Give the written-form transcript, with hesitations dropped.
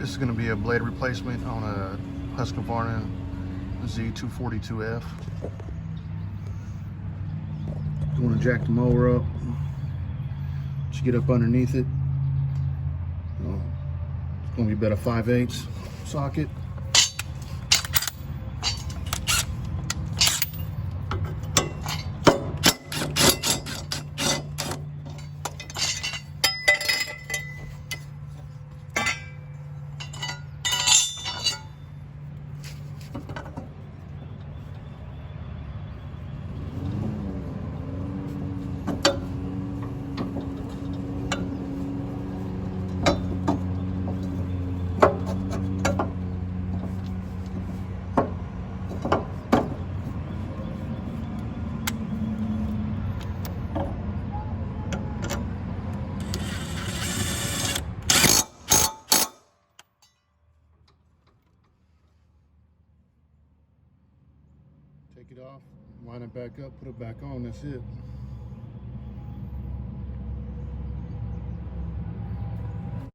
This is going to be a blade replacement on a Husqvarna Z242F. You want to jack the mower up. Just get up underneath it. It's going to be about a 5/8 socket. Take it off, line it back up, put it back on, that's it.